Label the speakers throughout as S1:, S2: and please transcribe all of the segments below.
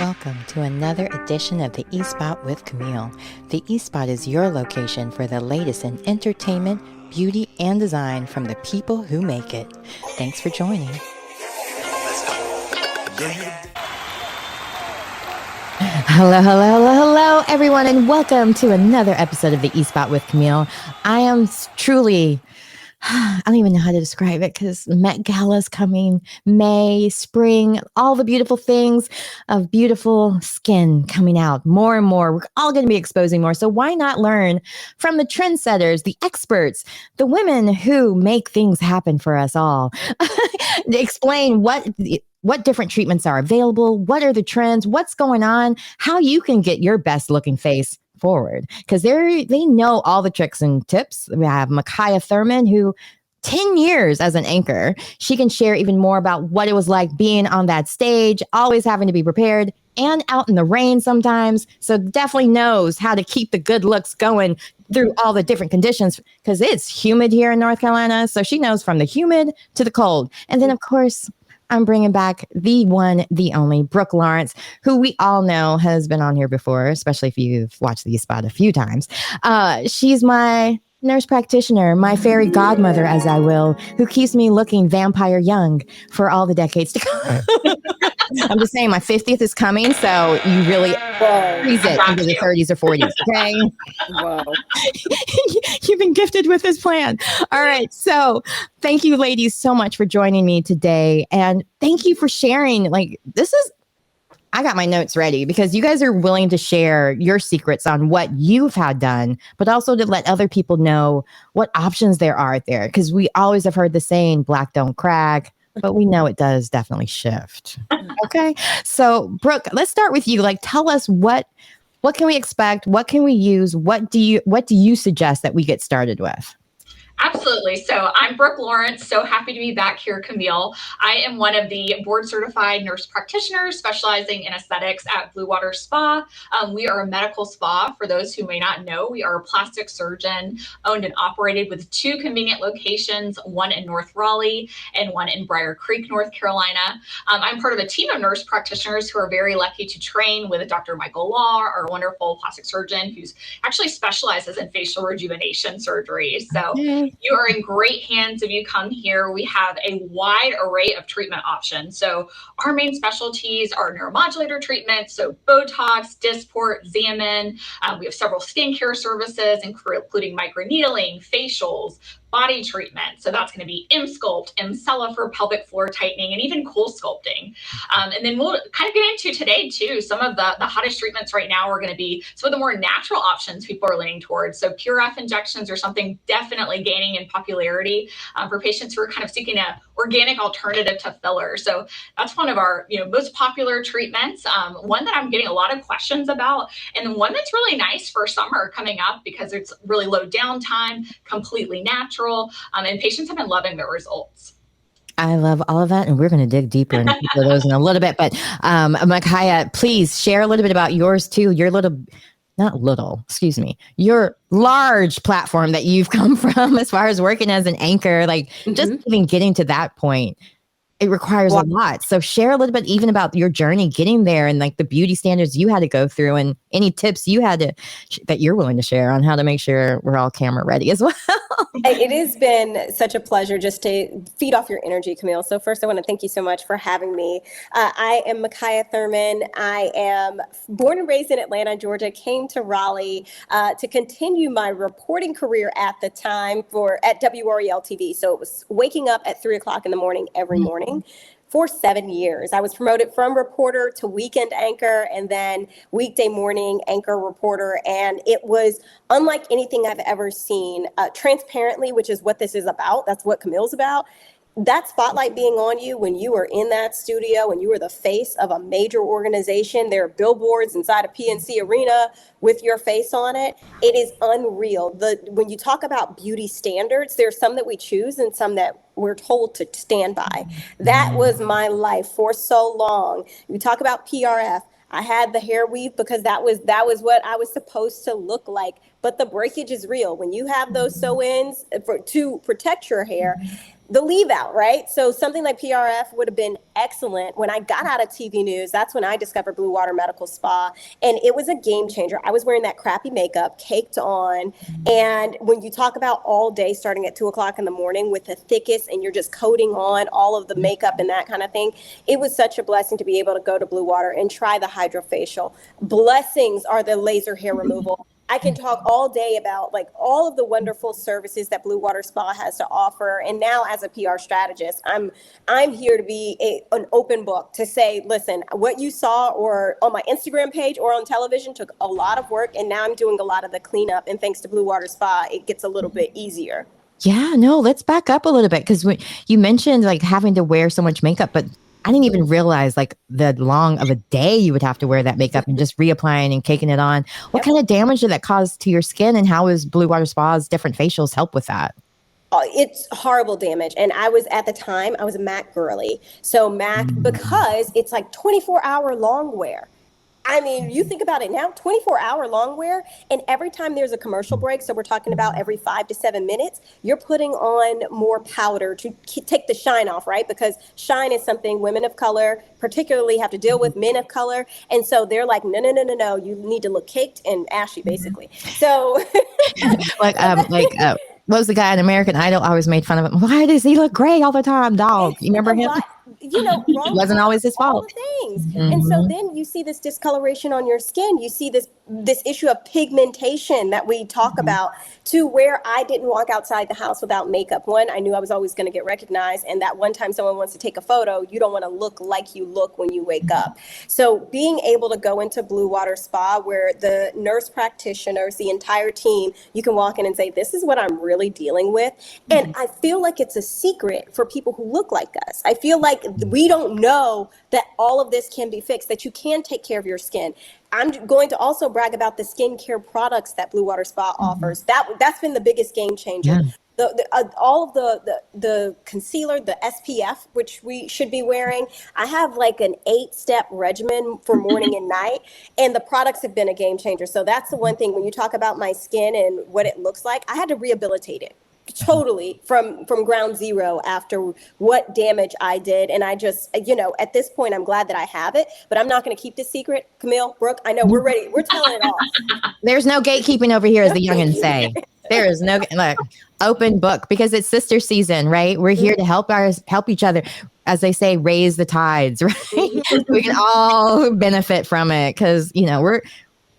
S1: Welcome to another edition of the eSpot with Camille. The eSpot is your location for the latest in entertainment, beauty, and design from the people who make it. Thanks for joining. Hello, everyone, and welcome to another episode of the eSpot with Camille. I am truly... I don't even know how to describe it because Met Gala's coming, May, spring, all the beautiful things of beautiful skin coming out more and more. We're all going to be exposing more. So why not learn from the trendsetters, the experts, the women who make things happen for us all? Explain what different treatments are available, what are the trends, what's going on, how you can get your best looking face forward, because they know all the tricks and tips. We have Mikaya Thurmond, who 10 years as an anchor, she can share even more about what it was like being on that stage, always having to be prepared and out in the rain sometimes. So definitely knows how to keep the good looks going through all the different conditions, because it's humid here in North Carolina. So she knows from the humid to the cold. And then, of course, I'm bringing back the one, the only Brooke Lawrence, who we all know has been on here before, especially if you've watched the spot a few times. She's my nurse practitioner, my fairy godmother, as I will, who keeps me looking vampire young for all the decades to come. I'm just saying, my 50th is coming, so you really freeze it into the 30s or 40s, okay?
S2: Whoa.
S1: You've been gifted with this plan. All right, so thank you, ladies, so much for joining me today, and thank you for sharing. I got my notes ready because you guys are willing to share your secrets on what you've had done, but also to let other people know what options there are out there, because we always have heard the saying, black don't crack, but we know it does definitely shift. Okay. So Brooke, let's start with you. Tell us what can we expect? What can we use? What do you suggest that we get started with?
S3: Absolutely. So I'm Brooke Lawrence. So happy to be back here, Camille. I am one of the board certified nurse practitioners specializing in aesthetics at Blue Water Spa. We are a medical spa. For those who may not know, we are a plastic surgeon owned and operated with 2 convenient locations, one in North Raleigh and one in Briar Creek, North Carolina. I'm part of a team of nurse practitioners who are very lucky to train with Dr. Michael Law, our wonderful plastic surgeon who's actually specializes in facial rejuvenation surgery. So you are in great hands if you come here. We have a wide array of treatment options. So our main specialties are neuromodulator treatments, so Botox, Dysport, Xammin. We have several skincare services, including microneedling, facials, body treatment. So that's going to be M-Sculpt, M-Cella for pelvic floor tightening, and even cool sculpting. And then we'll kind of get into today too, some of the hottest treatments right now are going to be some of the more natural options people are leaning towards. So Pure F injections are something definitely gaining in popularity for patients who are kind of seeking an organic alternative to filler. So that's one of our most popular treatments. One that I'm getting a lot of questions about, and one that's really nice for summer coming up because it's really low downtime, completely natural. And patients have been loving the results.
S1: I love all of that, and we're going to dig deeper into those in a little bit. But Mikaya, please share a little bit about yours too. Your your large platform that you've come from as far as working as an anchor, just even getting to that point. It requires a lot. So share a little bit even about your journey getting there and the beauty standards you had to go through and any tips you had that you're willing to share on how to make sure we're all camera ready as well.
S2: It has been such a pleasure just to feed off your energy, Camille. So first I want to thank you so much for having me. I am Mikaya Thurmond. I am born and raised in Atlanta, Georgia, came to Raleigh to continue my reporting career at the time at WREL TV. So it was waking up at 3:00 in the morning every morning. For 7 years. I was promoted from reporter to weekend anchor and then weekday morning anchor reporter. And it was unlike anything I've ever seen. Transparently, which is what this is about. That's what Camille's about. That spotlight being on you when you are in that studio, when you are the face of a major organization, there are billboards inside a PNC arena with your face on it. It is unreal. When you talk about beauty standards, there's some that we choose and some that we're told to stand by. That was my life for so long. We talk about PRF. I had the hair weave because that was what I was supposed to look like but the breakage is real. When you have those sew-ins to protect your hair, the leave out, right? So something like PRF would have been excellent. When I got out of TV news, that's when I discovered Blue Water Medical Spa, and it was a game changer. I was wearing that crappy makeup caked on, and when you talk about all day starting at 2:00 in the morning with the thickest, and you're just coating on all of the makeup and that kind of thing, it was such a blessing to be able to go to Blue Water and try the hydrofacial. Blessings are the laser hair removal. I can talk all day about like all of the wonderful services that Blue Water Spa has to offer. And now as a PR strategist, I'm here to be an open book to say, listen, what you saw or on my Instagram page or on television took a lot of work. And now I'm doing a lot of the cleanup. And thanks to Blue Water Spa, it gets a little bit easier.
S1: Yeah, no, let's back up a little bit because you mentioned like having to wear so much makeup, but I didn't even realize like the long of a day you would have to wear that makeup and just reapplying and caking it on. What kind of damage did that cause to your skin, and how is Blue Water Spa's different facials help with that?
S2: It's horrible damage. And I was at the time, I was a MAC girly. So MAC, because it's like 24-hour long wear. I mean, you think about it now, 24-hour long wear, and every time there's a commercial break, so we're talking about every 5 to 7 minutes, you're putting on more powder to take the shine off, right? Because shine is something women of color particularly have to deal with, men of color. And so they're like, no, you need to look caked and ashy, basically. So
S1: what was the guy in American Idol always made fun of him? Why does he look gray all the time, dog? You remember him?
S2: It
S1: wasn't always his fault.
S2: Things. And so then you see this discoloration on your skin. You see this issue of pigmentation that we talk about, to where I didn't walk outside the house without makeup. One, I knew I was always going to get recognized. And that one time someone wants to take a photo, you don't want to look like you look when you wake up. So being able to go into Blue Water Spa, where the nurse practitioners, the entire team, you can walk in and say, this is what I'm really dealing with. And I feel like it's a secret for people who look like us. I feel like we don't know that all of this can be fixed, that you can take care of your skin. I'm going to also brag about the skincare products that Blue Water Spa offers. That's been the biggest game changer. All of the concealer, the SPF, which we should be wearing. I have like an 8-step regimen for morning and night, and the products have been a game changer. So that's the one thing when you talk about my skin and what it looks like, I had to rehabilitate it totally from ground zero after what damage I did. And I just, at this point, I'm glad that I have it, but I'm not going to keep this secret. Camille, Brooke, I know we're ready. We're telling it all.
S1: There's no gatekeeping over here, as the youngins say. There is no open book, because it's sister season, right? We're here to help each other. As they say, raise the tides, right? We can all benefit from it, because,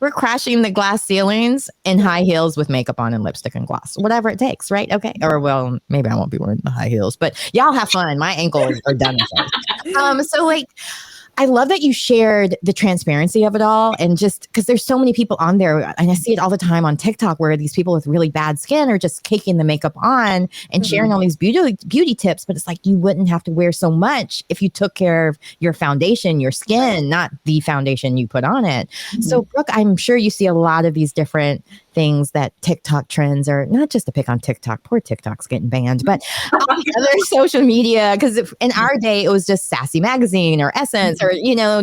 S1: we're crashing the glass ceilings in high heels with makeup on and lipstick and gloss, whatever it takes, right? Okay. Or, well, maybe I won't be wearing the high heels, but y'all have fun. My ankles are done. So I love that you shared the transparency of it all, and just because there's so many people on there, and I see it all the time on TikTok, where these people with really bad skin are just caking the makeup on and sharing all these beauty tips. But it's like, you wouldn't have to wear so much if you took care of your foundation, your skin, not the foundation you put on it. So Brooke, I'm sure you see a lot of these different things that TikTok trends are, not just to pick on TikTok, poor TikTok's getting banned, but other social media, because in our day it was just Sassy Magazine or Essence or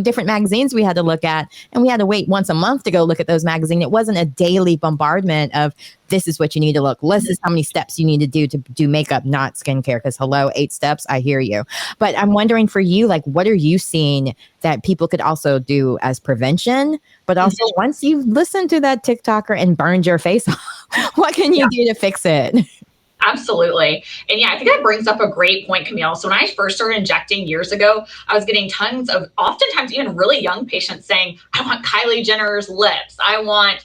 S1: different magazines we had to look at, and we had to wait once a month to go look at those magazines. It wasn't a daily bombardment of, this is what you need to look. This is how many steps you need to do makeup, not skincare. Because 8 steps, I hear you. But I'm wondering for you, like, what are you seeing that people could also do as prevention? But also, once you've listened to that TikToker and burned your face off, what can you do to fix it?
S3: Absolutely. And I think that brings up a great point, Camille. So when I first started injecting years ago, I was getting tons of, oftentimes even really young patients saying, I want Kylie Jenner's lips. I want,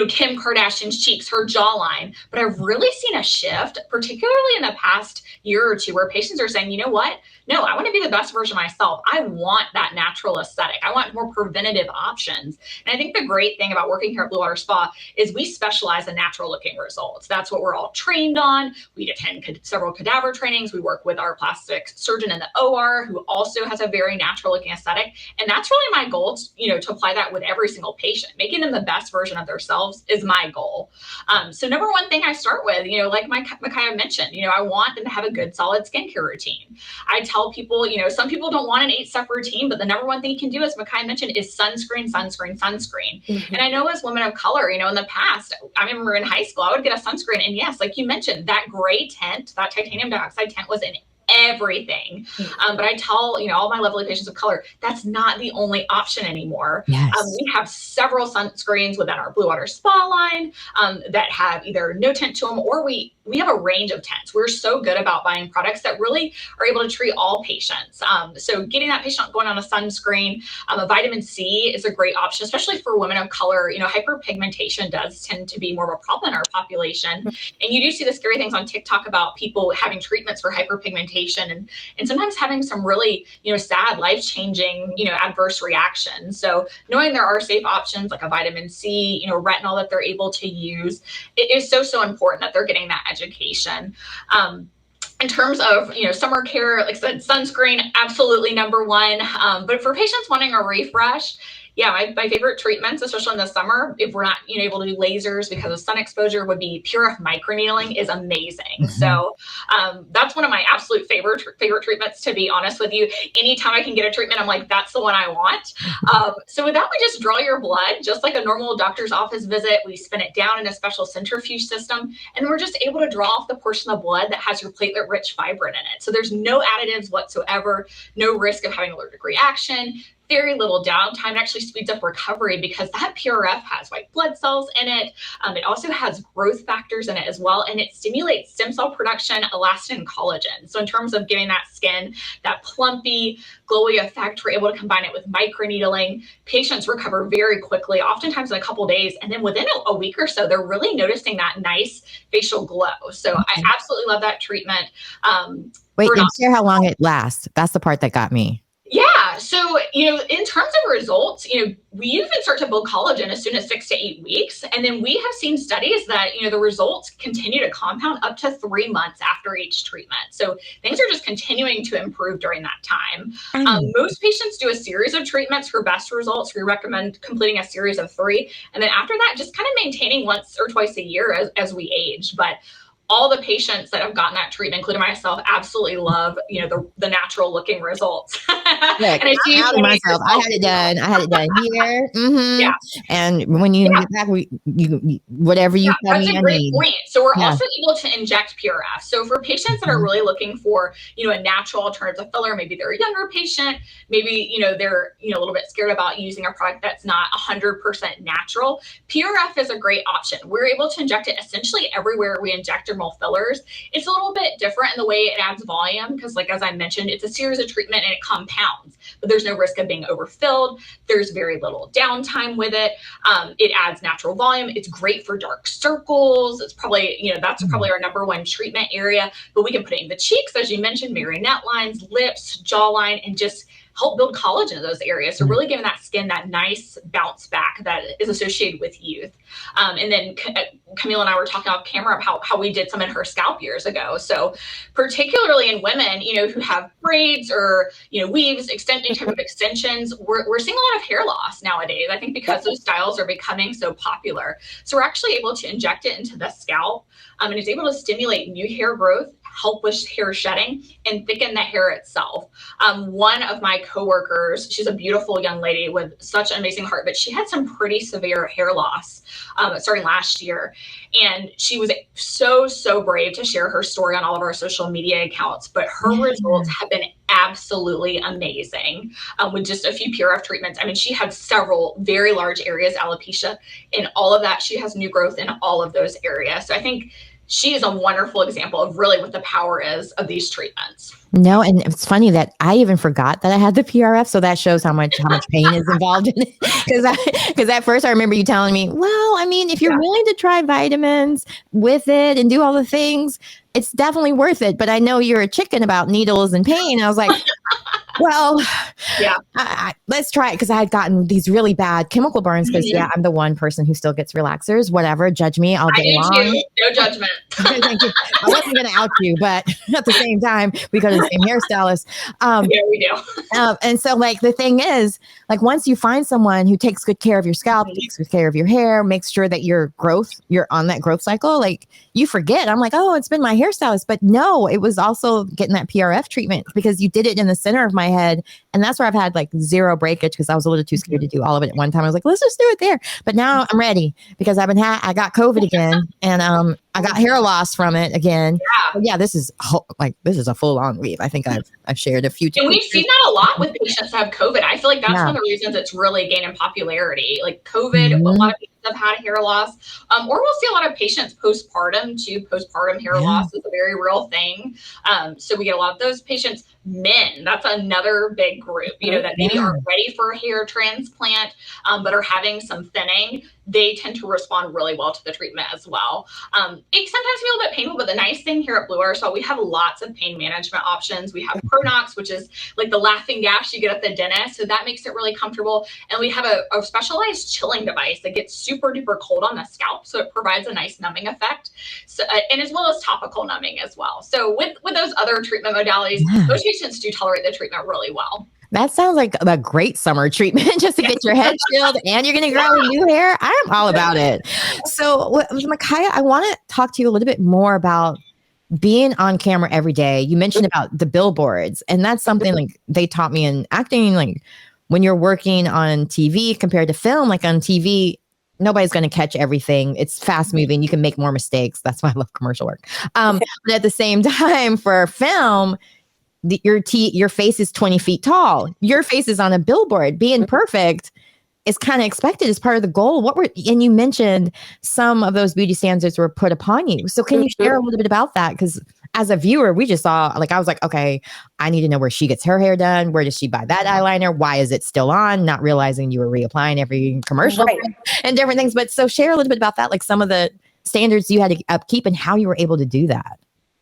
S3: Kim Kardashian's cheeks, her jawline. But I've really seen a shift, particularly in the past year or two, where patients are saying, you know what? No, I want to be the best version of myself. I want that natural aesthetic. I want more preventative options. And I think the great thing about working here at Blue Water Spa is we specialize in natural looking results. That's what we're all trained on. We attend several cadaver trainings. We work with our plastic surgeon in the OR, who also has a very natural looking aesthetic. And that's really my goal, to apply that with every single patient. Making them the best version of themselves is my goal. So number one thing I start with, like Mikaya mentioned, I want them to have a good, solid skincare routine. I tell people, some people don't want an 8-step routine, but the number one thing you can do, as Mikaya mentioned, is sunscreen, sunscreen, sunscreen. And I know as women of color, in the past, I remember in high school, I would get a sunscreen. And yes, like you mentioned, that gray tint, that titanium dioxide tint was in everything. But I tell, all my lovely patients of color, that's not the only option anymore.
S1: Yes.
S3: We have several sunscreens within our Blue Water Spa line that have either no tint to them, or we have a range of tints. We're so good about buying products that really are able to treat all patients. So getting that patient going on a sunscreen, a vitamin C is a great option, especially for women of color. Hyperpigmentation does tend to be more of a problem in our population. And you do see the scary things on TikTok about people having treatments for hyperpigmentation and sometimes having some really, sad, life-changing, adverse reactions. So knowing there are safe options like a vitamin C, retinol that they're able to use, it is so important that they're getting that education. In terms of, summer care, like I said, sunscreen, absolutely number one. But for patients wanting a refresh, my favorite treatments, especially in the summer, if we're not able to do lasers because of sun exposure, would be PRF microneedling is amazing. So that's one of my absolute favorite treatments, to be honest with you. Anytime I can get a treatment, I'm like, that's the one I want. So with that, we just draw your blood, just like a normal doctor's office visit. We spin it down in a special centrifuge system, and we're just able to draw off the portion of blood that has your platelet-rich fibrin in it. So there's no additives whatsoever, no risk of having allergic reaction, very little downtime. It actually speeds up recovery because that PRF has white blood cells in it. It also has growth factors in it as well, and it stimulates stem cell production, elastin, and collagen. So in terms of giving that skin that plumpy, glowy effect, we're able to combine it with microneedling. Patients recover very quickly, oftentimes in a couple days, and then within a week or so, they're really noticing that nice facial glow. So I absolutely love that treatment.
S1: Wait, and share how long it lasts. That's the part that got me.
S3: Yeah. So, in terms of results, we even start to build collagen as soon as 6 to 8 weeks. And then we have seen studies that, the results continue to compound up to 3 months after each treatment. So things are just continuing to improve during that time. Most patients do a series of treatments for best results. We recommend completing a series of 3. And then after that, just kind of maintaining once or twice a year as we age. But all the patients that have gotten that treatment, including myself, absolutely love, the natural looking results.
S1: Look, and I'm myself. I had it done here. Yeah. And when you get back, you whatever you tell me,
S3: that's a great point. So we're also able to inject PRF. So for patients that are really looking for, a natural alternative filler, maybe they're a younger patient, maybe, they're, a little bit scared about using a product that's not 100% natural. PRF is a great option. We're able to inject it essentially everywhere we inject dermal fillers. It's a little bit different in the way it adds volume because, like, as I mentioned, it's a series of treatment and it compounds, but there's no risk of being overfilled. There's very little downtime with it. It adds natural volume. It's great for dark circles. It's probably, that's probably our number one treatment area, but we can put it in the cheeks, as you mentioned, marionette lines, lips, jawline, and just help build collagen in those areas. So really giving that skin that nice bounce back that is associated with youth. And then Camille and I were talking off camera about how we did some in her scalp years ago. So particularly in women, who have braids or, weaves, any type of extensions, we're seeing a lot of hair loss nowadays. I think because those styles are becoming so popular. So we're actually able to inject it into the scalp, and it's able to stimulate new hair growth, help with hair shedding, and thicken the hair itself. One of my coworkers, she's a beautiful young lady with such an amazing heart, but she had some pretty severe hair loss starting last year. And she was so brave to share her story on all of our social media accounts, but her results have been absolutely amazing with just a few PRF treatments. I mean, she had several very large areas, alopecia, and all of that. She has new growth in all of those areas. So I think she is a wonderful example of really what the power is of these treatments.
S1: No, and it's funny that I even forgot that I had the PRF, so that shows how much pain is involved in it. Because at first I remember you telling me, well, I mean, if you're willing to try vitamins with it and do all the things, it's definitely worth it. But I know you're a chicken about needles and pain. I was like, Well,
S3: Yeah.
S1: let's try it because I had gotten these really bad chemical burns because,
S3: Mhm.
S1: I'm the one person who still gets relaxers. Whatever, judge me all
S3: I
S1: day
S3: do
S1: long.
S3: too. No judgment.
S1: Thank you. I wasn't going to out you, but at the same time, we go to the same hairstylist.
S3: Yeah, we do.
S1: And so, like, the thing is, like, once you find someone who takes good care of your scalp,
S3: Mhm.
S1: takes good care of your hair, makes sure that you're on that growth cycle, like, you forget. I'm like, oh, it's been my hairstylist. But no, it was also getting that PRF treatment because you did it in the center of my head. And that's where I've had like zero breakage because I was a little too scared to do all of it at one time. I was like, let's just do it there. But now I'm ready because I got COVID again and I got hair loss from it again.
S3: Yeah.
S1: But yeah, this is a full on weave. I think I've shared a few.
S3: And we've seen that a lot with patients that have COVID. I feel like that's
S1: Yeah.
S3: one of the reasons it's really gaining popularity. Like COVID, a
S1: Mhm.
S3: lot of patients have had hair loss, or we'll see a lot of patients postpartum too. Postpartum hair loss is a very real thing. So we get a lot of those patients. Men, that's another big group, that maybe aren't ready for a hair transplant, but are having some thinning. They tend to respond really well to the treatment as well. It sometimes be a little bit painful, but the nice thing here at Blue Water Spa, we have lots of pain management options. We have Pronox, which is like the laughing gas you get at the dentist. So that makes it really comfortable. And we have a specialized chilling device that gets super duper cold on the scalp. So it provides a nice numbing effect. So, and as well as topical numbing as well. So with those other treatment modalities, those patients do tolerate the treatment really well.
S1: That sounds like a great summer treatment just to get your head chilled and you're going to grow new hair. I'm all about it. So, Mikaya, I want to talk to you a little bit more about being on camera every day. You mentioned about the billboards, and that's something like they taught me in acting. Like when you're working on TV compared to film, like on TV, nobody's going to catch everything. It's fast moving. You can make more mistakes. That's why I love commercial work. But at the same time, for film, your face is 20 feet tall. Your face is on a billboard. Being perfect is kind of expected as part of the goal. And you mentioned some of those beauty standards were put upon you. So can you share a little bit about that? Because as a viewer, we just saw, like, I was like, okay, I need to know where she gets her hair done. Where does she buy that eyeliner? Why is it still on? Not realizing you were reapplying every commercial and different things. But so share a little bit about that, like some of the standards you had to upkeep and how you were able to do that.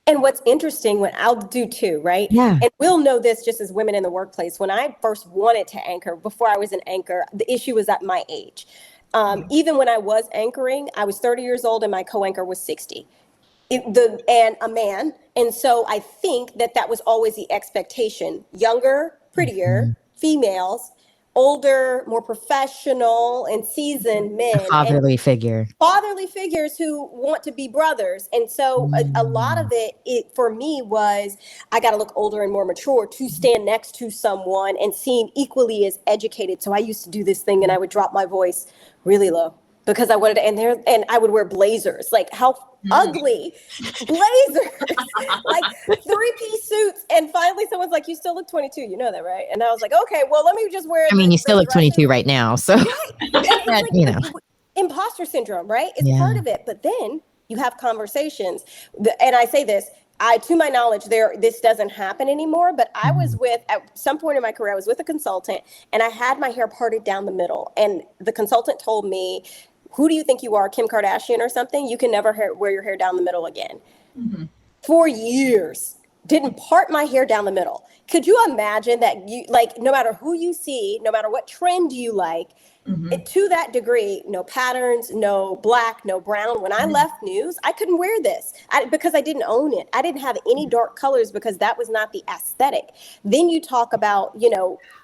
S2: And what's interesting, when I'll do too, right?
S1: Yeah.
S2: And we'll know this just as women in the workplace. When I first wanted to anchor, before I was an anchor, the issue was at my age. Even when I was anchoring, I was 30 years old and my co-anchor was 60. And a man. And so I think that was always the expectation. Younger, prettier, females, older, more professional and seasoned men.
S1: Fatherly figure.
S2: Fatherly figures who want to be brothers. And so a lot of it for me was, I got to look older and more mature to stand next to someone and seem equally as educated. So I used to do this thing and I would drop my voice really low because I wanted to, and I would wear blazers. Like, how ugly blazers, like 3-piece suits. And finally someone's like, you still look 22. You know that, right? And I was like, okay, well, let me just wear it.
S1: I mean, you still look 22 right now. So,
S2: imposter syndrome, right? It's part of it. But then you have conversations. And I say this, to my knowledge, this doesn't happen anymore. But I was at some point in my career, I was with a consultant and I had my hair parted down the middle. And the consultant told me, who do you think you are, Kim Kardashian or something? You can never wear your hair down the middle again. For years, didn't part my hair down the middle. Could you imagine that no matter who you see, no matter what trend you like, to that degree, no patterns, no black, no brown. When I left news, I couldn't wear this because I didn't own it. I didn't have any dark colors because that was not the aesthetic. Then you talk about,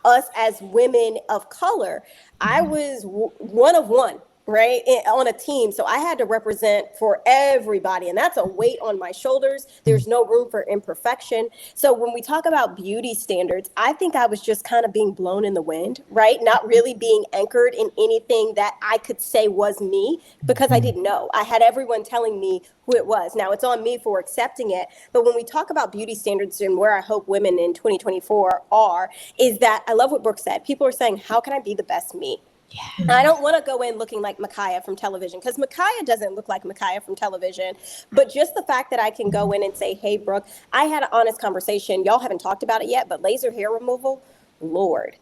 S2: us as women of color. I was one of one. Right, on a team. So I had to represent for everybody. And that's a weight on my shoulders. There's no room for imperfection. So when we talk about beauty standards, I think I was just kind of being blown in the wind, right? Not really being anchored in anything that I could say was me because I didn't know. I had everyone telling me who it was. Now it's on me for accepting it. But when we talk about beauty standards and where I hope women in 2024 are, is that I love what Brooke said. People are saying, how can I be the best me? Yeah. I don't want to go in looking like Mikaya from television because Mikaya doesn't look like Mikaya from television. But just the fact that I can go in and say, hey, Brooke, I had an honest conversation. Y'all haven't talked about it yet, but laser hair removal, Lord.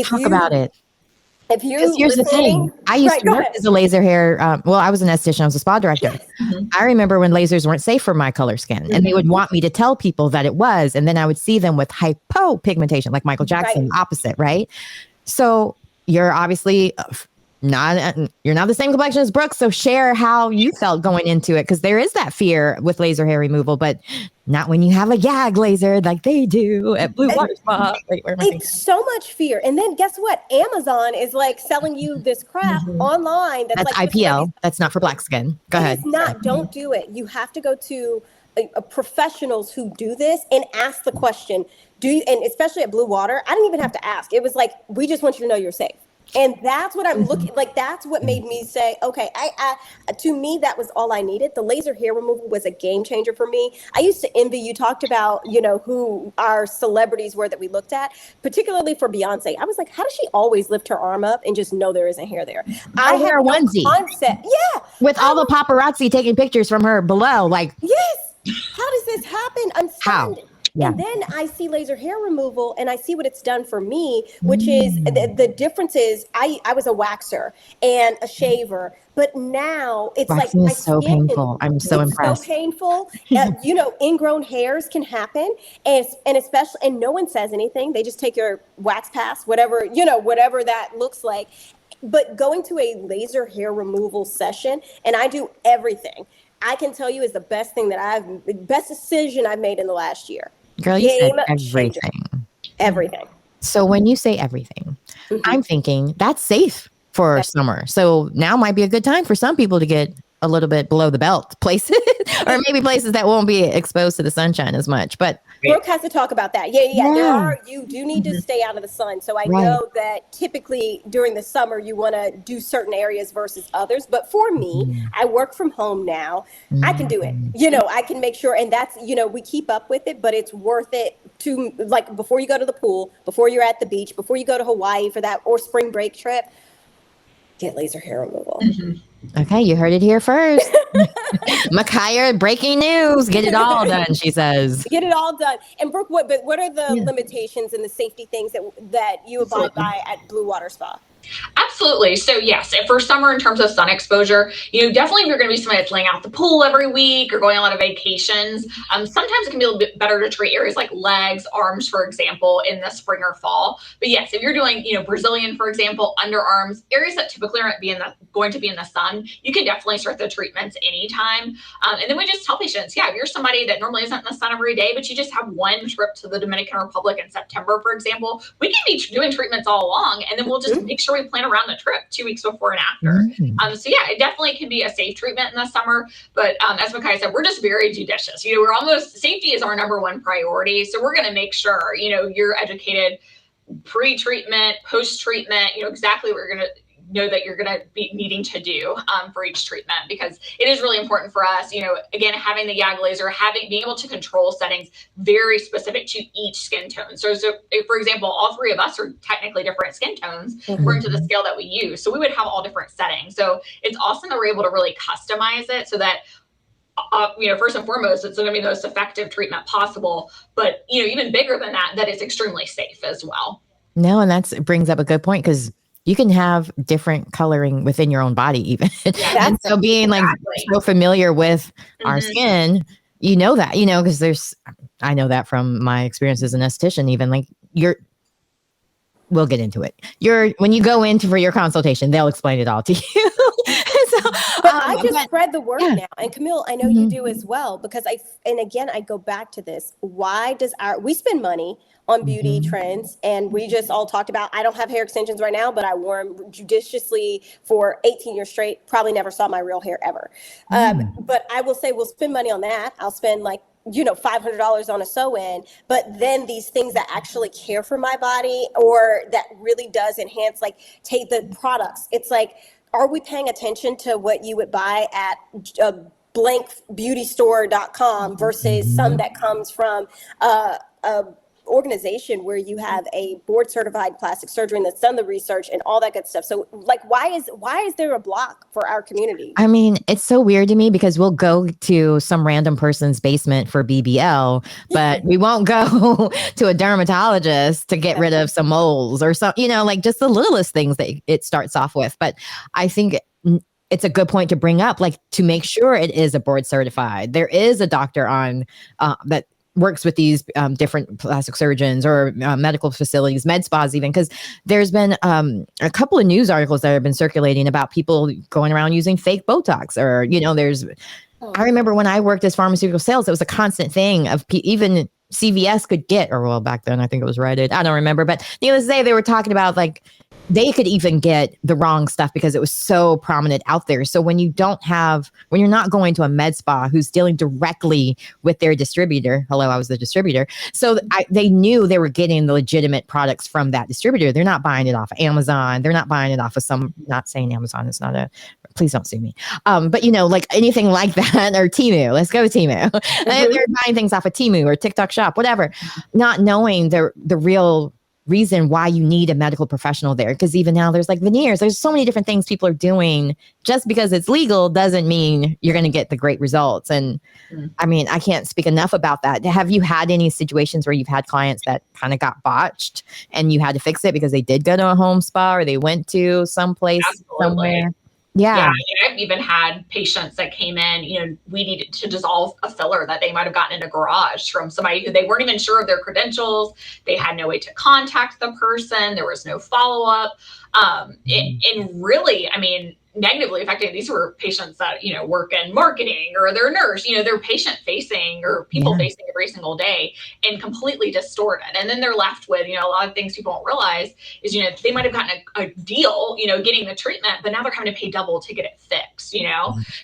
S1: Talk about it.
S2: If you're
S1: Because here's the thing. I used to work as a laser hair. Well, I was an esthetician. I was a spa director.
S2: Yes.
S1: I remember when lasers weren't safe for my color skin, and they would want me to tell people that it was, and then I would see them with hypopigmentation, like Michael Jackson, opposite, right? So you're obviously you're not the same complexion as Brooke. So share how you felt going into it, because there is that fear with laser hair removal, but not when you have a YAG laser like they do at Blue Water Spa.
S2: It's so much fear. And then guess what? Amazon is like selling you this crap online. That's like
S1: IPL. That's not for black skin. Go ahead.
S2: It's not. Don't do it. You have to go to a professionals who do this and ask the question. Do you, and especially at Blue Water, I didn't even have to ask. It was like, we just want you to know you're safe. And that's what I'm looking like. That's what made me say, okay, to me, that was all I needed. The laser hair removal was a game changer for me. I used to envy, you talked about, who our celebrities were that we looked at, particularly for Beyonce. I was like, how does she always lift her arm up and just know there isn't hair there? I had
S1: wear a onesie.
S2: Concept. Yeah.
S1: With all the paparazzi taking pictures from her below. Like,
S2: yes. How does this happen? I'm stunned.
S1: Yeah.
S2: And then I see laser hair removal and I see what it's done for me, which is the difference is I was a waxer and a shaver, but now it's
S1: waxing
S2: like
S1: is so painful. I'm so impressed.
S2: So painful. Ingrown hairs can happen, and especially, and no one says anything. They just take your wax pass, whatever that looks like. But going to a laser hair removal session, and I do everything, I can tell you is the best decision I've made in the last year.
S1: Girl, you said everything.
S2: Everything.
S1: So when you say everything, I'm thinking that's safe for summer. So now might be a good time for some people to get a little bit below the belt places, or maybe places that won't be exposed to the sunshine as much. But
S2: Brooke has to talk about that. Yeah. You do need to stay out of the sun. So I know that typically during the summer you want to do certain areas versus others. But for me, I work from home now. I can do it. I can make sure, and that's we keep up with it, but it's worth it to, like, before you go to the pool, before you're at the beach, before you go to Hawaii for that or spring break trip, get laser hair removal.
S1: Okay, you heard it here first. Mikaya, breaking news. Get it all done, she says.
S2: Get it all done. And Brooke, what are the limitations and the safety things that you abide by at Blue Water Spa?
S3: Absolutely. So yes, for summer in terms of sun exposure, definitely if you're going to be somebody that's laying out the pool every week or going on a lot of vacations, sometimes it can be a little bit better to treat areas like legs, arms, for example, in the spring or fall. But yes, if you're doing, Brazilian, for example, underarms, areas that typically aren't going to be in the sun, you can definitely start the treatments anytime. And then we just tell patients, if you're somebody that normally isn't in the sun every day, but you just have one trip to the Dominican Republic in September, for example, we can be doing treatments all along, and then we'll just make sure we plan around the trip 2 weeks before and after. It definitely can be a safe treatment in the summer. But as Mikaya said, we're just very judicious. Safety is our number one priority. So we're going to make sure, you're educated pre-treatment, post-treatment, exactly what you're going to know that you're going to be needing to do for each treatment, because it is really important for us, again, having the YAG laser, being able to control settings very specific to each skin tone. So if, for example, all three of us are technically different skin tones according to the scale that we use. So we would have all different settings. So it's awesome that we're able to really customize it so that first and foremost, it's going to be the most effective treatment possible. But, even bigger than that it's extremely safe as well.
S1: No, and that brings up a good point, because you can have different coloring within your own body even. And so being so familiar with our skin, that, because I know that from my experience as an esthetician, even we'll get into it. When you go in for your consultation, they'll explain it all to you.
S2: But I just spread the word now. And Camille, I know you do as well, because I go back to this. Why does we spend money on beauty trends, and we just all talked about, I don't have hair extensions right now, but I wore them judiciously for 18 years straight, probably never saw my real hair ever. But I will say we'll spend money on that. I'll spend $500 on a sew-in, but then these things that actually care for my body, or that really does enhance, take the products. It's like, are we paying attention to what you would buy at blankbeautystore.com versus some that comes from organization where you have a board certified plastic surgeon that's done the research and all that good stuff. So like, why is there a block for our community?
S1: I mean, it's so weird to me because we'll go to some random person's basement for BBL, but we won't go to a dermatologist to get rid of some moles or some, like just the littlest things that it starts off with. But I think it's a good point to bring up, like to make sure it is a board certified. There is a doctor on that works with these different plastic surgeons or medical facilities, med spas even, because there's been a couple of news articles that have been circulating about people going around using fake Botox or, I remember when I worked as pharmaceutical sales, it was a constant thing of even CVS could get, or well, back then I think it was Rite Aid. I don't remember, but needless to say, they were talking about like they could even get the wrong stuff because it was so prominent out there. So when you're not going to a med spa who's dealing directly with their distributor, hello, I was the distributor. So they knew they were getting the legitimate products from that distributor. They're not buying it off of Amazon. They're not buying it off of not saying Amazon is not please don't sue me. But like anything like that, or Temu, let's go Temu. They're buying things off of Temu or TikTok Shop, whatever, not knowing the real reason why you need a medical professional there. Because even now there's like veneers, there's so many different things people are doing. Just because it's legal doesn't mean you're going to get the great results. And I mean, I can't speak enough about that. Have you had any situations where you've had clients that kind of got botched and you had to fix it because they did go to a home spa or they went to someplace somewhere? Yeah.
S3: I've even had patients that came in, we needed to dissolve a filler that they might have gotten in a garage from somebody who they weren't even sure of their credentials. They had no way to contact the person. There was no follow-up. And really, I mean, negatively affecting, these were patients that, work in marketing or they're a nurse, they're patient facing or people facing every single day and completely distorted. And then they're left with, a lot of things people don't realize is, they might've gotten a deal, getting the treatment, but now they're having to pay double to get it fixed,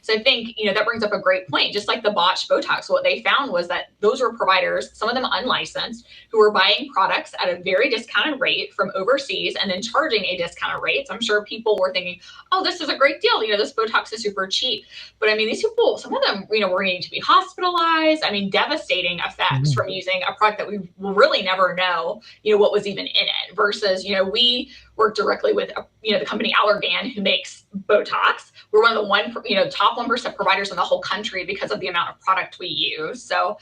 S3: So I think, that brings up a great point. Just like the botched Botox, what they found was that those were providers, some of them unlicensed, who were buying products at a very discounted rate from overseas and then charging a discounted rate. So I'm sure people were thinking, oh, this is a great deal. This Botox is super cheap. But I mean, these people, some of them, were needing to be hospitalized. I mean, devastating effects from using a product that we will really never know, what was even in it versus, we work directly with, the company Allergan who makes Botox. We're one of the top 1% providers in the whole country because of the amount of product we use. So,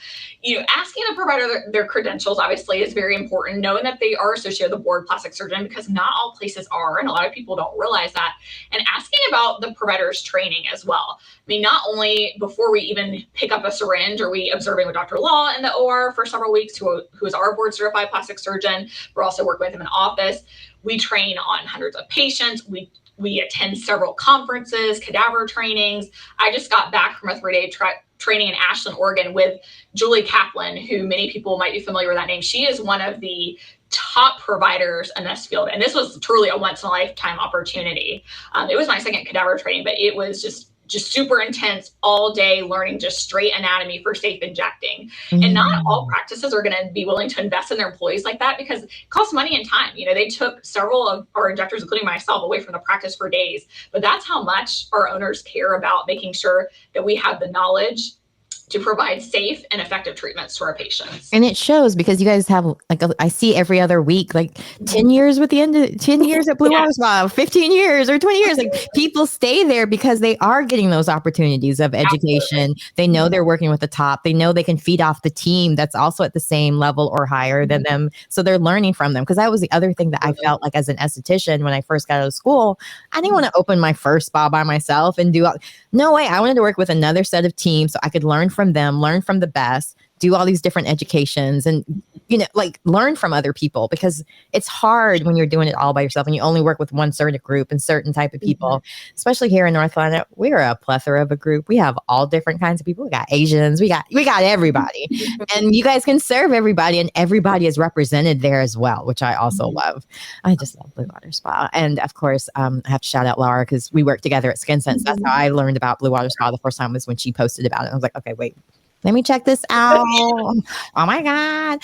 S3: asking the provider their credentials obviously is very important, knowing that they are associated with a board plastic surgeon because not all places are, and a lot of people don't realize that, and asking about the provider's training as well. I mean, not only before we even pick up a syringe are we observing with Dr. Law in the OR for several weeks, who is our board certified plastic surgeon. We're also working with him in office. We train on hundreds of patients. We attend several conferences, cadaver trainings. I just got back from a 3-day training in Ashland, Oregon with Julie Kaplan, who many people might be familiar with that name. She is one of the top providers in this field. And this was truly a once in a lifetime opportunity. It was my second cadaver training, but it was just super intense all day learning just straight anatomy for safe injecting. And not all practices are going to be willing to invest in their employees like that because it costs money and time. They took several of our injectors, including myself, away from the practice for days. But that's how much our owners care about making sure that we have the knowledge to provide safe and effective treatments to our patients.
S1: And it shows because you guys have I see every other week, 10 years with 10 years at Blue Water Spa, 15 years or 20 years. People stay there because they are getting those opportunities of education. Absolutely. They know they're working with the top. They know they can feed off the team that's also at the same level or higher than them. So they're learning from them. Because that was the other thing that I felt like as an esthetician when I first got out of school. I didn't want to open my first spa by myself and no way. I wanted to work with another set of teams so I could learn from them, learn from the best, do all these different educations and, learn from other people because it's hard when you're doing it all by yourself and you only work with one certain group and certain type of people, especially here in North Carolina. We're a plethora of a group. We have all different kinds of people. We got Asians, we got everybody and you guys can serve everybody and everybody is represented there as well, which I also love. I just love Blue Water Spa. And of course, I have to shout out Laura because we worked together at Skin Sense. That's how I learned about Blue Water Spa the first time was when she posted about it. I was like, okay, wait, let me check this out. Oh my God.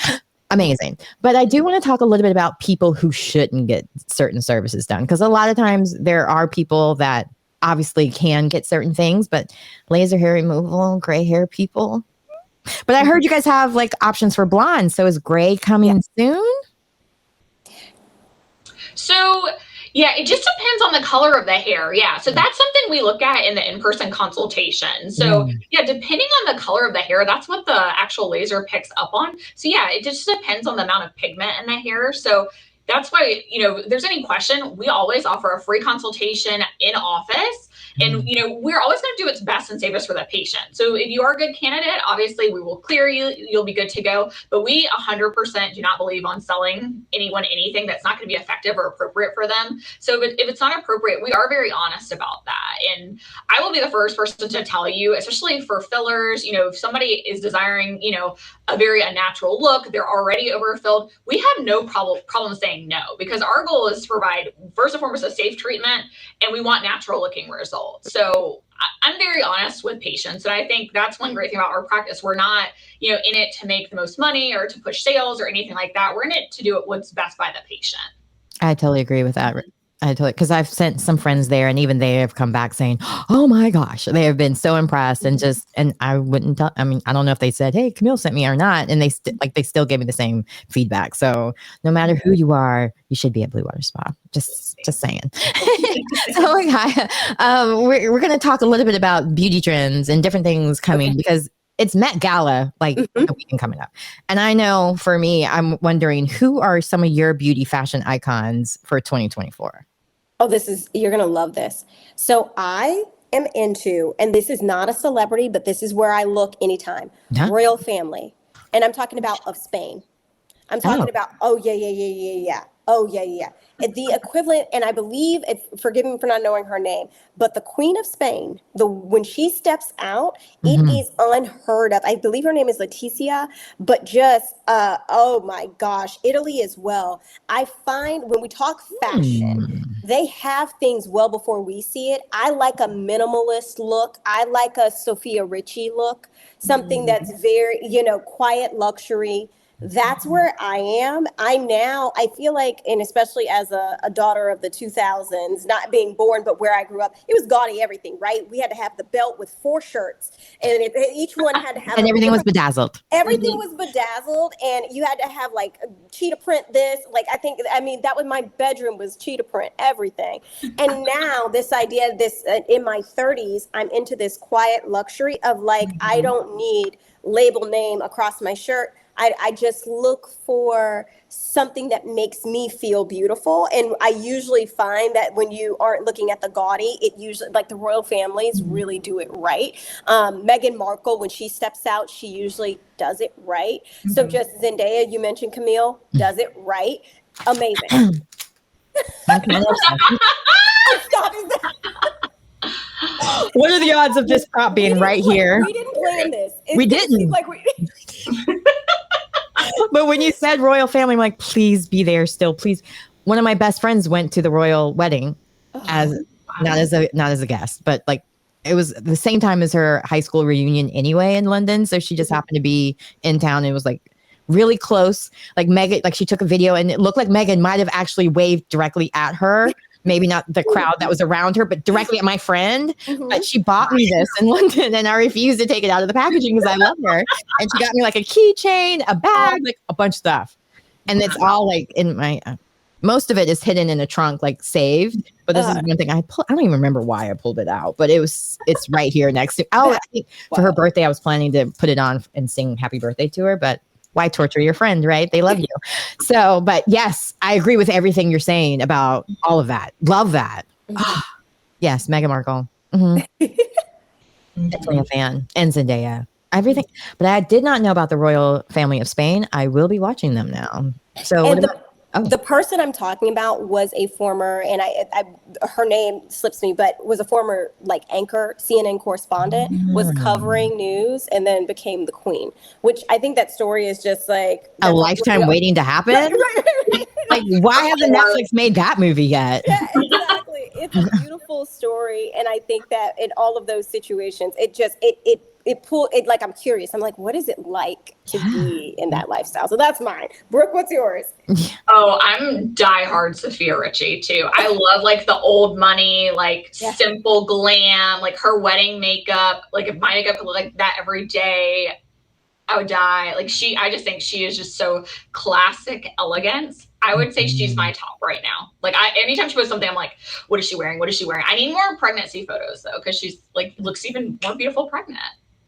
S1: Amazing. But I do want to talk a little bit about people who shouldn't get certain services done. Because a lot of times there are people that obviously can get certain things, but laser hair removal, gray hair people, But I heard you guys have like options for blonde. So is gray coming soon?
S3: So yeah, it just depends on the color of the hair. Yeah. So that's something we look at in the in-person consultation. So yeah, depending on the color of the hair, that's what the actual laser picks up on. So yeah, it just depends on the amount of pigment in the hair. So that's why, if there's any question, we always offer a free consultation in office. And, we're always going to do what's best and safest for the patient. So if you are a good candidate, obviously we will clear you. You'll be good to go. But we 100% do not believe on selling anyone anything that's not going to be effective or appropriate for them. So if it's not appropriate, we are very honest about that. And I will be the first person to tell you, especially for fillers, if somebody is desiring, a very unnatural look, they're already overfilled, we have no problem saying no, because our goal is to provide, first and foremost, a safe treatment, and we want natural looking results. So I'm very honest with patients. And I think that's one great thing about our practice. We're not, in it to make the most money or to push sales or anything like that. We're in it to do what's best by the patient.
S1: I totally agree with that. Because I've sent some friends there, and even they have come back saying, "Oh my gosh," they have been so impressed, and I wouldn't tell. I mean, I don't know if they said, "Hey, Camille sent me" or not, and they still gave me the same feedback. So no matter who you are, you should be at Blue Water Spa. Just saying. So we're going to talk a little bit about beauty trends and different things coming because it's Met Gala, like the weekend coming up. And I know for me, I'm wondering, who are some of your beauty fashion icons for 2024?
S2: Oh, you're going to love this. So I am into, and this is not a celebrity, but this is where I look anytime, royal family. And I'm talking about of Spain. I'm talking about, oh, yeah. Oh, yeah. The equivalent, and I believe, forgive me for not knowing her name, but the Queen of Spain, when she steps out, it is unheard of. I believe her name is Leticia, but just, oh my gosh, Italy as well. I find when we talk fashion, they have things well before we see it. I like a minimalist look. I like a Sophia Richie look, something that's very, quiet luxury. That's where I am. I feel like, and especially as a daughter of the 2000s, not being born, but where I grew up, it was gaudy everything, right? We had to have the belt with 4 shirts, and each one had to have.
S1: And everything was bedazzled.
S2: Everything was bedazzled, and you had to have like cheetah print this. That was my bedroom was cheetah print, everything. And now this idea, in my 30s, I'm into this quiet luxury of I don't need label name across my shirt. I just look for something that makes me feel beautiful. And I usually find that when you aren't looking at the gaudy, it usually, the royal families really do it right. Meghan Markle, when she steps out, she usually does it right. So just Zendaya, you mentioned Camille, does it right. Amazing.
S1: Stop that. What are the odds of this prop being right here?
S2: We didn't plan this.
S1: We didn't. But when you said royal family, I'm like, please be there still, please. One of my best friends went to the royal wedding not as a guest, but it was the same time as her high school reunion anyway in London. So she just happened to be in town. And it was really close. Meghan, she took a video and it looked like Meghan might have actually waved directly at her. Maybe not the crowd that was around her, but directly at my friend. But she bought me this in London, and I refused to take it out of the packaging because I love her. And she got me a keychain, a bag, a bunch of stuff. And it's all in my. Most of it is hidden in a trunk, saved. But this is one thing I don't even remember why I pulled it out, but it's right here next to. I think for her birthday, I was planning to put it on and sing "Happy Birthday" to her, but. Why torture your friend, right? They love you. So, but yes, I agree with everything you're saying about all of that. Love that. Yes, Meghan Markle. Definitely a fan. And Zendaya. Everything. But I did not know about the royal family of Spain. I will be watching them now. So
S2: the person I'm talking about was a former, and her name slips me, but was a former anchor, CNN correspondent, was covering news, and then became the queen. Which I think that story is just
S1: a lifetime waiting to happen. Right. Why hasn't Netflix made that movie yet?
S2: Yeah, exactly. It's a beautiful story, and I think that in all of those situations, I'm curious. I'm what is it like to be in that lifestyle? So that's mine. Brooke, what's yours?
S3: Oh, I'm diehard Sophia Richie too. I love the old money, simple glam, her wedding makeup. If my makeup could look like that every day, I would die. Like I just think she is just so classic elegance. I would say she's my top right now. Like anytime she posts something, I'm like, what is she wearing? What is she wearing? I need more pregnancy photos though, because she's like looks even more beautiful pregnant.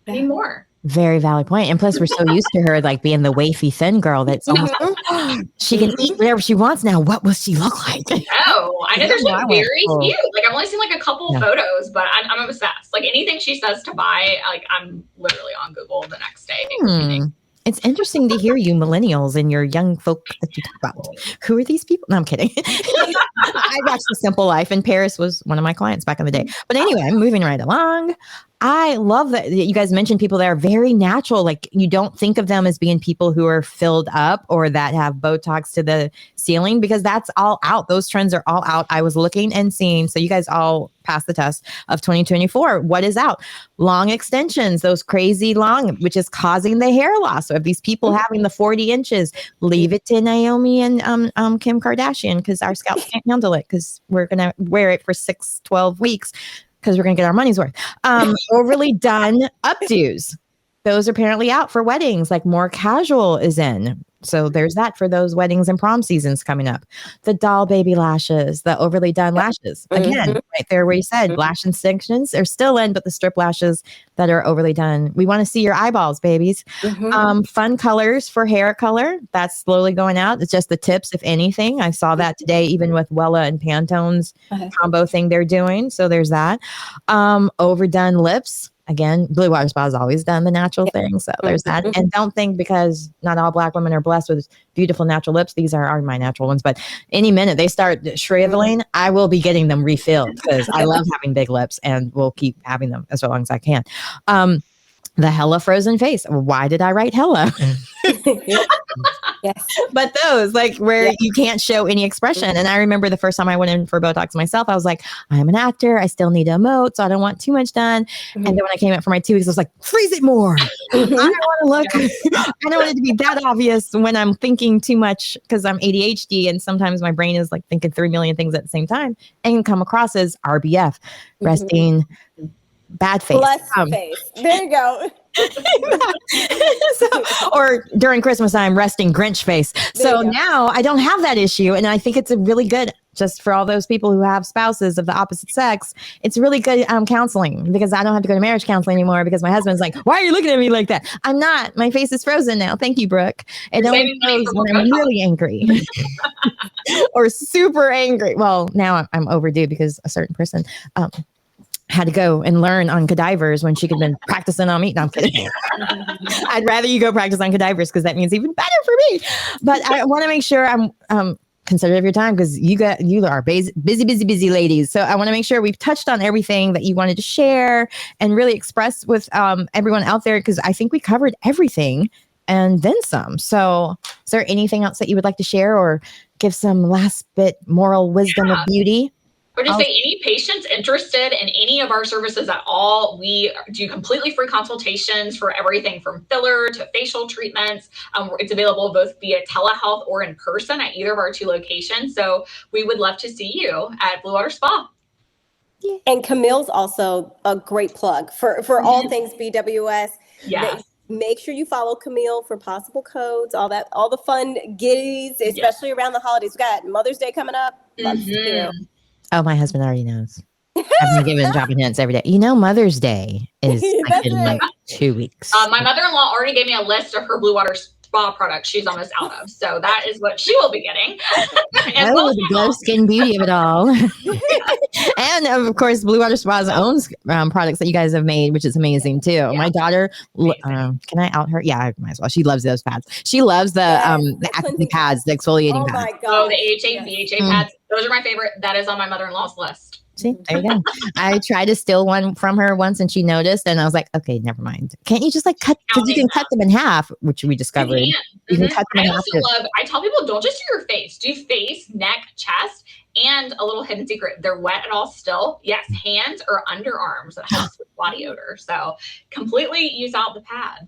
S3: I need more.
S1: Very valid point. And plus, we're so used to her like being the wafy thin girl that's almost like, she can eat whatever she wants now. What will she look like?
S3: Oh, I know there's one very cute. Like I've only seen like a couple photos, but I'm obsessed. Like anything she says to buy, like I'm literally on Google the next day.
S1: It's interesting to hear you millennials and your young folk that you talk about. Who are these people? No, I'm kidding. I watched The Simple Life, and Paris was one of my clients back in the day. But anyway, I'm moving right along. I love that you guys mentioned people that are very natural. Like you don't think of them as being people who are filled up or that have Botox to the ceiling, because that's all out. Those trends are all out. I was looking and seeing. So you guys all passed the test of 2024. What is out? Long extensions, those crazy long, which is causing the hair loss. So if these people having the 40 inches, leave it to Naomi and Kim Kardashian, because our scalp can't handle it, because we're going to wear it for 12 weeks. Because we're going to get our money's worth. Overly done updos. Those are apparently out for weddings. Like more casual is in. So there's that for those weddings and prom seasons coming up. The doll baby lashes, the overly done lashes. Again, right there where you said lash extensions are still in, but the strip lashes that are overly done. We want to see your eyeballs, babies. Fun colors for hair color. That's slowly going out. It's just the tips, if anything. I saw that today, even with Wella and Pantone's combo thing they're doing. So there's that. Overdone lips. Again, Blue Water Spa has always done the natural thing. So there's that. And don't think because not all Black women are blessed with beautiful natural lips. These are my natural ones. But any minute they start shriveling, I will be getting them refilled, because I love having big lips and will keep having them as long as I can. The hella frozen face. Why did I write hella?
S2: Yes.
S1: But those like where you can't show any expression. And I remember the first time I went in for Botox myself, I was like, I'm an actor. I still need to emote, so I don't want too much done. And then when I came out for my 2 weeks, I was like, freeze it more. I don't want to look. I don't want it to be that obvious when I'm thinking too much, because I'm ADHD and sometimes my brain is like thinking 3 million things at the same time and come across as RBF, resting bad face.
S2: Blessed face. There you go.
S1: Or during Christmas time, resting Grinch face. So now I don't have that issue. And I think it's a really good, just for all those people who have spouses of the opposite sex, it's really good counseling, because I don't have to go to marriage counseling anymore, because my husband's like, why are you looking at me like that? I'm not. My face is frozen now. Thank you, Brooke. It only shows when I'm really angry or super angry. Well, now I'm overdue, because a certain person had to go and learn on cadavers when she could have been practicing on me. No, I'm kidding. I'd rather you go practice on cadavers, because that means even better for me. But I want to make sure I'm considerate of your time, because you are busy ladies. So I want to make sure we've touched on everything that you wanted to share and really express with everyone out there, because I think we covered everything and then some. So is there anything else that you would like to share, or give some last bit moral wisdom of beauty?
S3: Or just say any patients interested in any of our services at all, we do completely free consultations for everything from filler to facial treatments. It's available both via telehealth or in person at either of our 2 locations. So we would love to see you at Blue Water Spa.
S2: And Camille's also a great plug for all things BWS.
S3: Yes.
S2: Make sure you follow Camille for possible codes, all the fun giddies, especially around the holidays. We got Mother's Day coming up. Loves to do.
S1: Oh, my husband already knows. I've been giving dropping hints every day. Mother's Day is like in like 2 weeks.
S3: My mother-in-law already gave me a list of her Blue Water Spa products she's almost out of. So that is what she will be getting.
S1: The glow skin beauty of it all. And of course, Blue Water Spa's own products that you guys have made, which is amazing too. Yeah. My daughter, can I out her? Yeah, I might as well. She loves those pads. She loves the acne pads, the exfoliating pads.
S2: My God.
S3: Oh, the AHA pads. Those are my favorite. That is on my mother-in-law's list.
S1: See, there you go. I tried to steal one from her once and she noticed, and I was like, okay, never mind. Can't you just like cut, because you can cut them in half, which we discovered. You can cut them in half.
S3: I tell people, don't just do your face. Do face, neck, chest, and a little hidden secret. They're wet at all still. Yes, hands or underarms that helps with body odor. So completely use out the pad.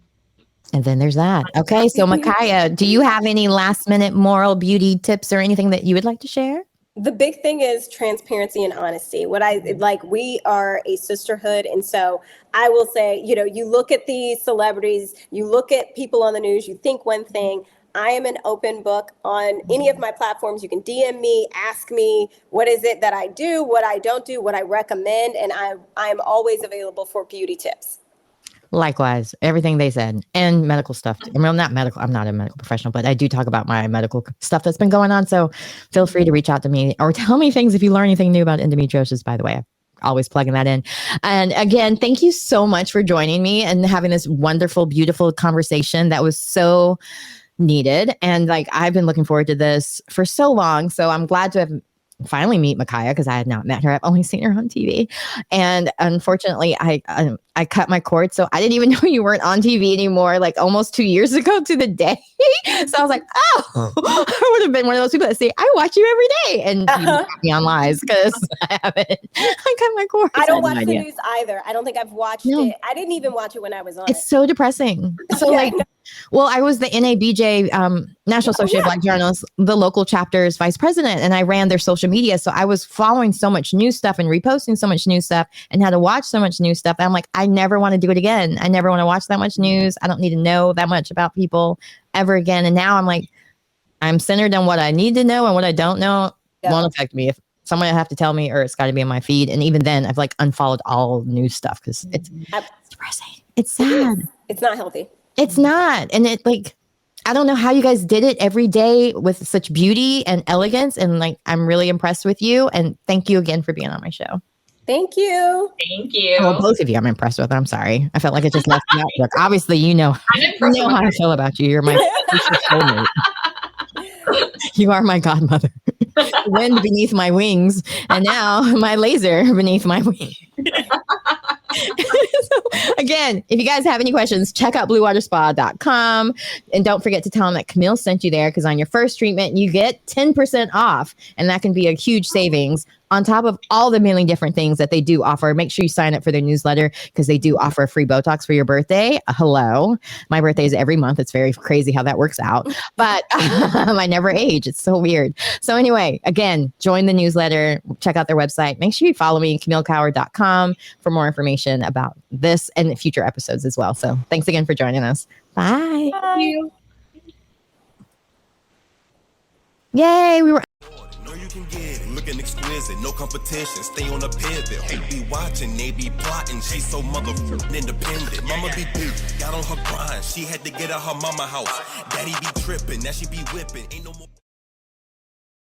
S1: And then there's that. Okay, so Mikaya, do you have any last minute moral beauty tips or anything that you would like to share?
S2: The big thing is transparency and honesty. What I like, we are a sisterhood. And so I will say, you look at these celebrities, you look at people on the news, you think one thing. I am an open book on any of my platforms. You can DM me, ask me, what is it that I do, what I don't do, what I recommend. And I'm always available for beauty tips.
S1: Likewise, everything they said, and medical stuff. I mean, not medical. I'm not a medical professional, but I do talk about my medical stuff that's been going on. So feel free to reach out to me or tell me things if you learn anything new about endometriosis, by the way. I'm always plugging that in. And again, thank you so much for joining me and having this wonderful, beautiful conversation that was so needed. And like, I've been looking forward to this for so long. So I'm glad to have finally meet Mikaya, because I had not met her. I've only seen her on TV. And unfortunately, I cut my cord. So I didn't even know you weren't on TV anymore, like almost 2 years ago to the day. So I was like, oh, I would have been one of those people that say, I watch you every day. And you got me on lies because I haven't. I cut my cord.
S2: I don't watch the news either. I don't think I've watched it. I didn't even watch it when I was on it.
S1: It's so depressing. So well, I was the NABJ, National Association of Black Journalists, the local chapter's vice president, and I ran their social media. So I was following so much new stuff and reposting so much new stuff and had to watch so much new stuff. And I'm like, I never want to do it again. I never want to watch that much news. I don't need to know that much about people ever again. And now I'm like, I'm centered on what I need to know, and what I don't know won't affect me. If someone have to tell me, or it's got to be in my feed. And even then, I've like unfollowed all news stuff because it's depressing. It's sad.
S2: It's not healthy.
S1: It's not. And it like, I don't know how you guys did it every day with such beauty and elegance. And like, I'm really impressed with you. And thank you again for being on my show.
S2: Thank you.
S3: Thank you.
S1: Well, both of you, I'm impressed with. I'm sorry. I felt like it just left me out. Look, obviously, you know how I feel about you. You're my soulmate. You are my godmother. Wind beneath my wings, and now my laser beneath my wing. So, again, if you guys have any questions, check out bluewaterspa.com. And don't forget to tell them that Camille sent you there, because on your first treatment, you get 10% off. And that can be a huge savings on top of all the many different things that they do offer. Make sure you sign up for their newsletter, because they do offer free Botox for your birthday. Hello. My birthday is every month. It's very crazy how that works out. But I never age. It's so weird. So anyway, again, join the newsletter. Check out their website. Make sure you follow me, CamilleCower.com, for more information about this and future episodes as well. So thanks again for joining us. Bye.
S2: Bye.
S1: Yay. We were.
S4: You can get it, looking exquisite, no competition, stay on a pivot. Who be watching, they be plotting, she's so motherfucking independent. Mama be big, got on her grind, she had to get out her mama house. Daddy be tripping, now she be whipping, ain't no more.